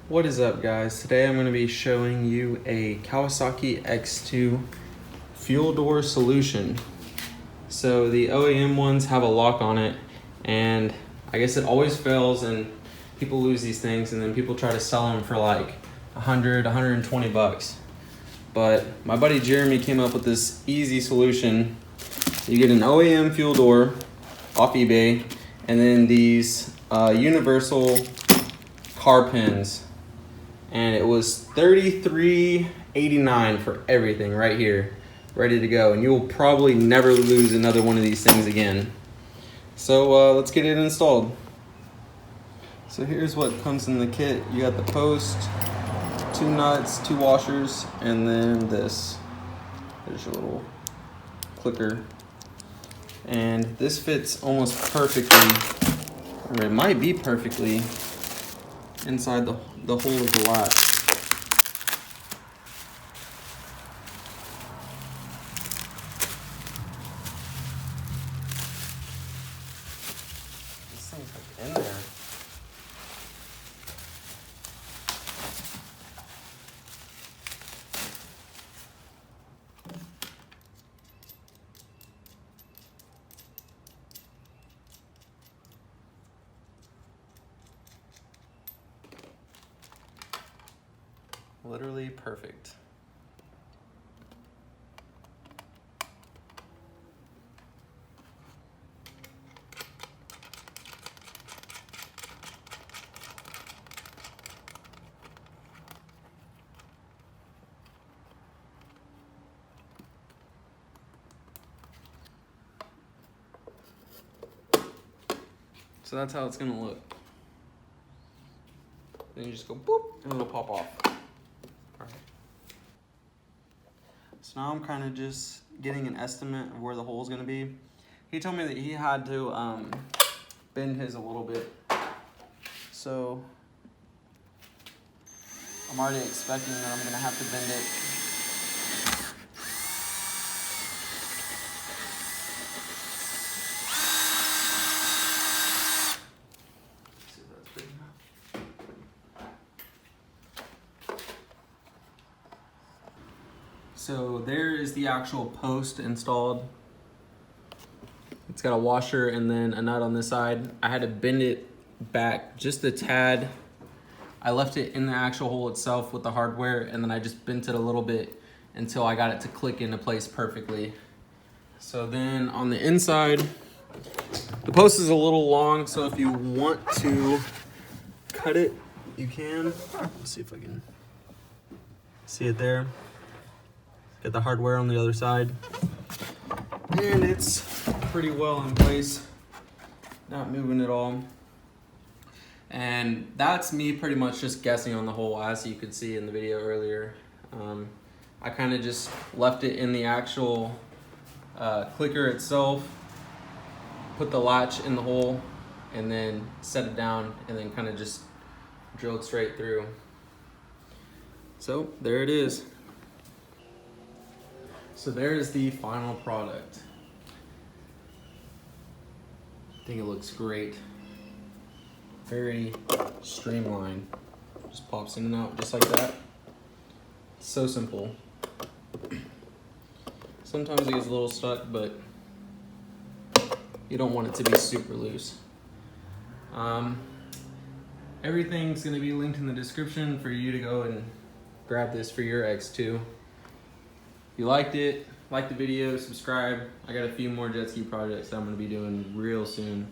What is up, guys? Today I'm going to be showing you a Kawasaki X2 fuel door solution. So the OEM ones have a lock on it, and I guess it always fails and people lose these things, and then people try to sell them for like 100, 120 bucks. But my buddy Jeremy came up with this easy solution. You get an OEM fuel door off eBay, and then these universal car pins, and it was $33.89 for everything right here, ready to go, and you'll probably never lose another one of these things again. So let's get it installed. So here's what comes in the kit. You got the post, 2 nuts, 2 washers, and then this. There's your little clicker. And this fits almost perfectly, or it might be perfectly, inside the hole of the latch. This thing's like in there. Literally perfect. So that's how it's gonna look. Then you just go boop, and it'll pop off. Alright. So now I'm kind of just getting an estimate of where the hole is gonna be. He told me that he had to bend his a little bit. So I'm already expecting that I'm gonna have to bend it. So there is the actual post installed. It's got a washer and then a nut on this side. I had to bend it back just a tad. I left it in the actual hole itself with the hardware, and then I just bent it a little bit until I got it to click into place perfectly. So then on the inside, the post is a little long, so if you want to cut it, you can. Let's see if I can see it there. Get the hardware on the other side. And it's pretty well in place. Not moving at all. And that's me pretty much just guessing on the hole, as you could see in the video earlier. I kind of just left it in the actual clicker itself, put the latch in the hole, and then set it down, and then kind of just drilled straight through. So there it is. So there's the final product. I think it looks great. Very streamlined. Just pops in and out just like that. So simple. Sometimes it gets a little stuck, but you don't want it to be super loose. Everything's gonna be linked in the description for you to go and grab this for your X2. If you liked it, like the video, subscribe. I got a few more jet ski projects that I'm gonna be doing real soon.